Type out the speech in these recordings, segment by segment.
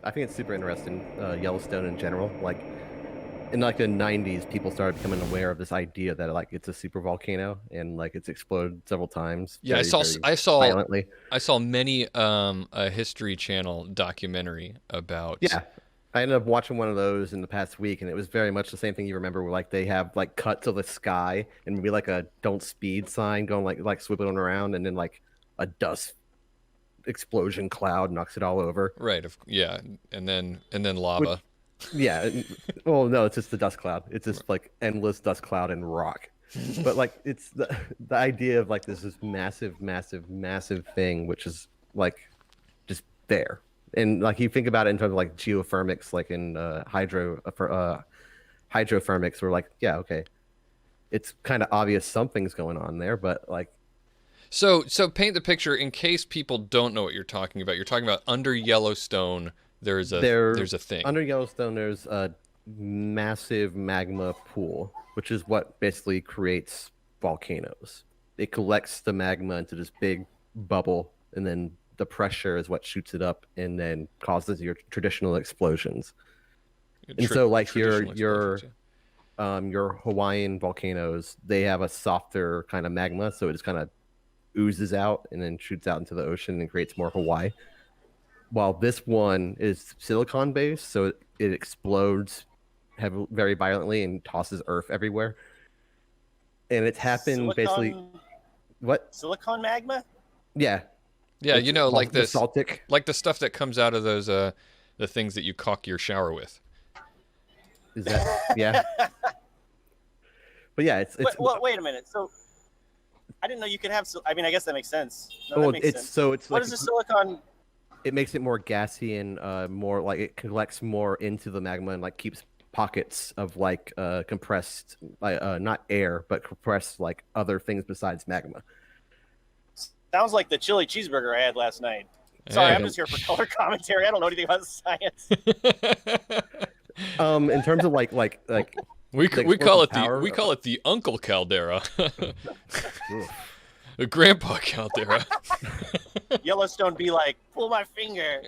I think it's super interesting. Yellowstone in general, like in like the '90s, people started becoming aware of this idea that like it's a super volcano and like it's exploded several times, Yeah, very very I saw violently. I saw many a History Channel documentary about. Yeah, I ended up watching one of those in the past week, and it was very much the same thing you remember, where like they have like cuts of the sky and maybe like a "don't speed" sign going like swooping around, and then like a dust explosion cloud knocks it all over. Right, yeah, and then lava. Which, yeah, well, no, it's just the dust cloud. It's just like endless dust cloud and rock. But like it's the idea of like this massive, massive, massive thing, which is like just there. And like you think about it in terms of like geothermics, like in hydrothermics, we're like, yeah, okay, it's kind of obvious something's going on there, but like So paint the picture in case people don't know what you're talking about. You're talking about under Yellowstone. there There's a thing. under Yellowstone, there's a massive magma pool, which is what basically creates volcanoes. It collects the magma into this big bubble, and then the pressure is what shoots it up and then causes your traditional explosions. And so like Traditional explosions. Yeah. your Hawaiian volcanoes, they have a softer kind of magma, so it just kind of oozes out and then shoots out into the ocean and creates more Hawaii. While this one is silicon based, so it explodes very violently and tosses earth everywhere. And it's happened basically. Silicon What? silicon magma? Yeah, Yeah, it's you know, like this, basaltic. like the stuff that comes out of those the things that you caulk your shower with. Is that? Yeah, but yeah, it's Wait a minute. So I didn't know you could have. I mean, I guess that makes sense. No, that well, makes it's sense. so it's What like is the silicon? it makes it more gassy and more like it collects more into the magma and like keeps pockets of like compressed not air but compressed like other things besides magma. Sounds like the chili cheeseburger I had last night. Sorry, I'm Hey. just here for color commentary. I don't know anything about science. In terms of like the We call explosive it power, the Uncle Caldera, oof. the Grandpa Caldera. Yellowstone be like, pull my finger.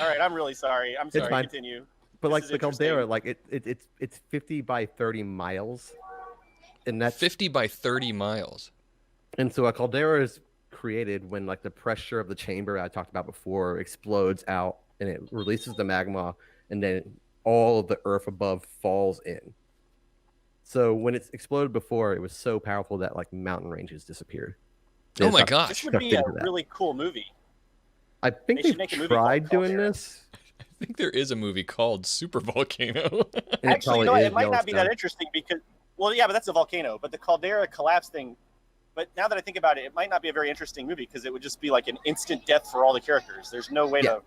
All right, I'm really sorry. I'm It's sorry. fine. Continue. But This like is the caldera, interesting. like it's 50 by 30 miles, and that's 50 by 30 miles. and so a caldera is created when like the pressure of the chamber I talked about before explodes out and it releases the magma, and then all of the earth above falls in. So when it's exploded before, it was so powerful that like mountain ranges disappeared. Oh They my got This gosh. would sucked be a into that. really cool movie. I think They should they've make a movie called tried doing Caldera. this, I think there is a movie called Supervolcano. and it Actually, you probably know what? is It might not be that Yellowstone. interesting because, well, yeah, but that's a volcano. But the caldera collapse thing. But now that I think about it, it might not be a very interesting movie because it would just be like an instant death for all the characters. There's no way Yeah, to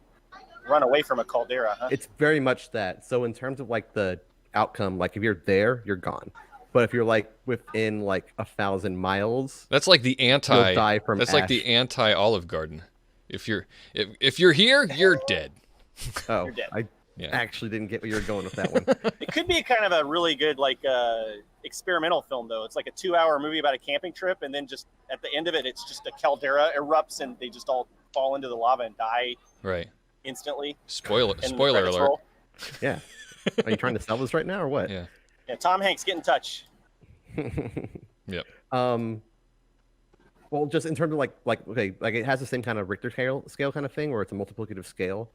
run away from a caldera, huh? it's very much that. So in terms of like the outcome, like if you're there, you're gone. But if you're like within like 1,000 miles, That's like the you'll anti. die from That's like the ash. anti Olive Garden. If you're here, you're dead. Oh, You're dead. I Yeah. actually didn't get where you were going with that one. It could be kind of a really good like experimental film though. It's like a 2-hour movie about a camping trip, and then just at the end of it, it's just a caldera erupts and they just all fall into the lava and die Right. instantly. Spoiler And the spoiler credits alert. roll. Yeah. Are you trying to sell this right now or what? Yeah. Yeah, Tom Hanks, get in touch. Yep. um well, just in terms of like okay, like it has the same kind of Richter scale kind of thing where it's a multiplicative scale.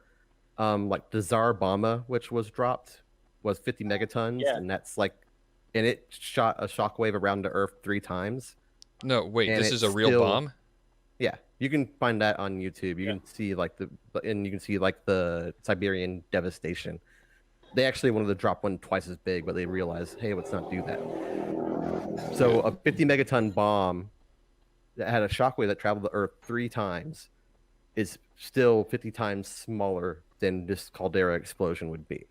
Like the Tsar Bomba, which was dropped, was 50 megatons, Yeah. and that's like, and it shot a shockwave around the Earth 3 times, No, wait, and this it's is a real still, bomb? yeah, you can find that on YouTube. You Yeah. can see and you can see like the Siberian devastation. They actually wanted to drop one twice as big, but they realized, hey, let's not do that. So a 50 megaton bomb that had a shockwave that traveled the Earth 3 times is still 50 times smaller than this caldera explosion would be.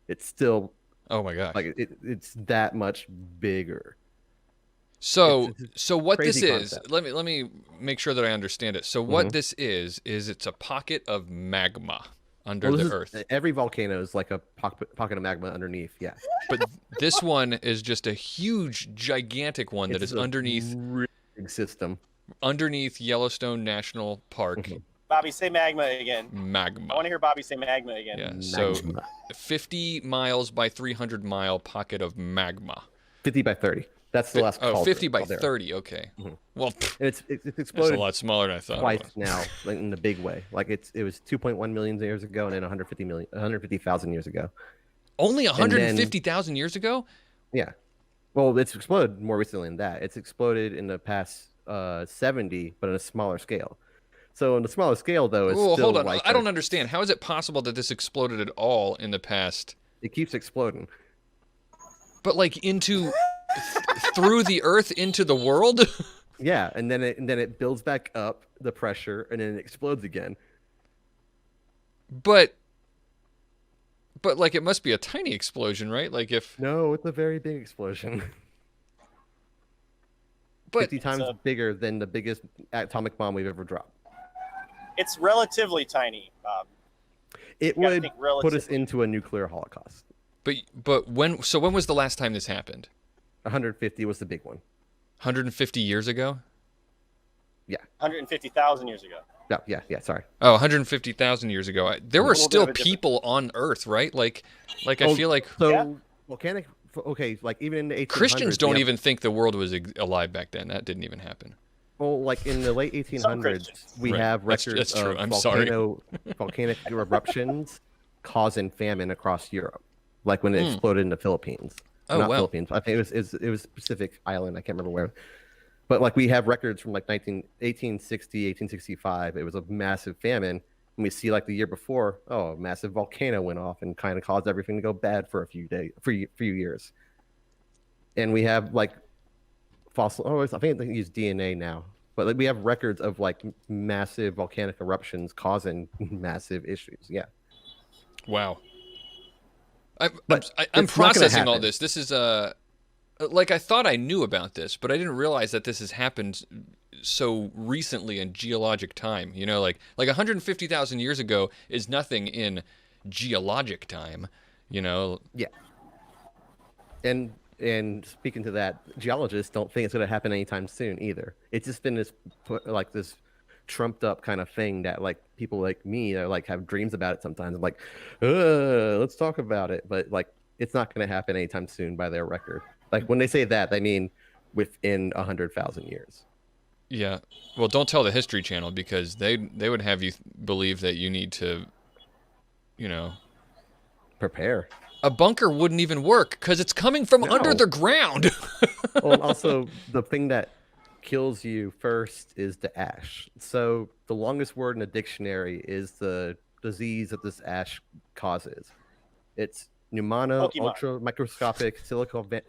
It's still Oh my gosh. like it's that much bigger. So It's so what this crazy is, concept. let me make sure that I understand it. So what this is it's a pocket of magma under Well, the this earth. is every volcano is like a pocket of magma underneath. Yeah, But this one is just a huge, gigantic one that it's is a really big system. underneath Yellowstone National Park. Mhm. Bobby, say magma again. I want Magma. to hear Bobby say magma again. Yeah. So Magma. 50 miles by 300 mile pocket of magma. 50 by 30. That's the last. 50 by caldera. 30. Okay. Mhm. Well, And it's that's a exploded lot smaller than I thought. twice It was. now, like in the big way. Like it was 2.1 million years ago, and then 150,000 years ago. Only 150,000 years ago? Yeah. Well, it's exploded more recently than that. It's exploded in the past 70, but on a smaller scale. So on the smaller scale, though, it's Oh, still hold on. like I don't understand. How is it possible that this exploded at all in the past? it keeps exploding. But like into through the Earth into the world? Yeah, and then it builds back up the pressure, and then it explodes again. But like it must be a tiny explosion, right? Like if No, it's a very big explosion. but 50 times a- bigger than the biggest atomic bomb we've ever dropped. It's relatively tiny, Bob. It You gotta would think put us relatively. into a nuclear holocaust. but when when was the last time this happened? 150 was the big one. 150 years ago? 150,000 years ago. Yeah, sorry. Oh, 150,000 years ago. There were little bit still of a difference. people on Earth, right? Like I Oh, feel like So Yeah. volcanic, okay, like even in the 1800s. Christians don't we have- even think the world was alive back then. That didn't even happen. Well, like in the late 1800s, Christians. we Right. have That's- records that's true. of I'm sorry. volcanic eruptions causing famine across Europe, like when it exploded in the Philippines. Oh, Not wow. Philippines. I think it was Pacific island. I can't remember where. But like we have records from like 1860, 1865. It was a massive famine. And we see like the year before, a massive volcano went off and kind of caused everything to go bad for a few years. And we have like fossil. Oh, I think they use DNA now. But like we have records of like massive volcanic eruptions causing massive issues. Yeah. Wow. But I'm it's not gonna processing all happen. this. This is like I thought I knew about this, but I didn't realize that this has happened so recently in geologic time. You know, like 150,000 years ago is nothing in geologic time. You know. Yeah. And speaking to that, geologists don't think it's going to happen anytime soon either. It's just been this trumped up kind of thing that like people like me are like have dreams about it sometimes. I'm like, let's talk about it, but like it's not going to happen anytime soon by their record. Like when they say that, they mean within 100,000 years. Yeah. Well, don't tell the History Channel because they would have you believe that you need to, you know, Prepare. a bunker wouldn't even work because it's coming from under No. the ground. Well, and also the thing that kills you first is the ash. So the longest word in the dictionary is the disease that this ash causes. It's pneumano Pokemon. ultramicroscopic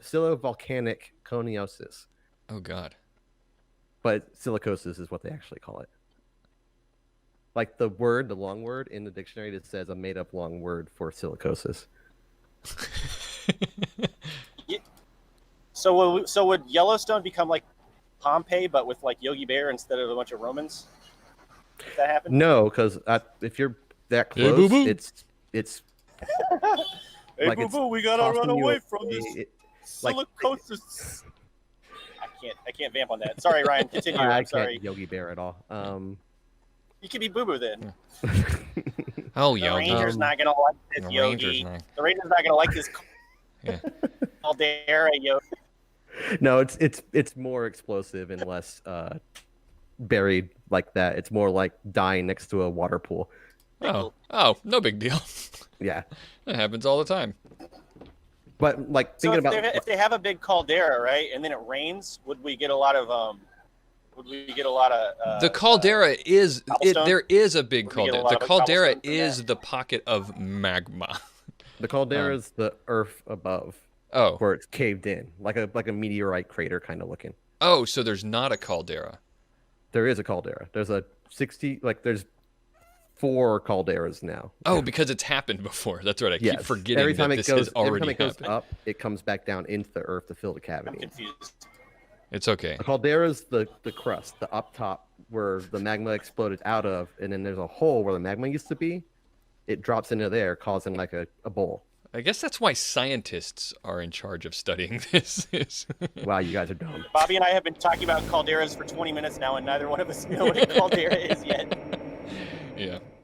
silicovolcanic coniosis. Oh God. But silicosis is what they actually call it. Like the long word in the dictionary that says a made-up long word for silicosis. So would Yellowstone become like Pompeii, but with like Yogi Bear instead of a bunch of Romans? If that happened? No, because if you're that Hey, close, boo-boo. it's Hey, like boo it's boo, we gotta run costing you away a- from this like- silicosis. I can't vamp on that. Sorry, Ryan. Continue. I I'm sorry. can't Yogi Bear at all. You could be Boo Boo then. Oh, The Yogi. Ranger's not gonna like this, The Yogi. Ranger's not. The Ranger's not gonna like this Yeah. caldera, Yogi. No, it's more explosive and less buried like that. It's more like dying next to a water pool. Oh, no big deal. Yeah, That happens all the time. but like So thinking about if they have a big caldera, right, and then it rains, would we get a lot of The caldera is cobblestone? there is a big We get a caldera. lot The of caldera cobblestone from is that. the pocket of magma. the caldera is the earth above Oh, where it's caved in, like a meteorite crater kind of looking. so there's not a caldera. There is a caldera. There's there's 4 calderas now. Oh, because it's happened before. That's right. I keep Yes. forgetting every time that it this goes, has already every time it goes happened. up, it comes back down into the earth to fill the I'm cavity. confused. It's okay. A caldera is the crust, the up top where the magma exploded out of, and then there's a hole where the magma used to be. It drops into there, causing like a bowl. I guess that's why scientists are in charge of studying this. Wow, you guys are dumb. Bobby and I have been talking about calderas for 20 minutes now, and neither one of us know what a caldera is yet.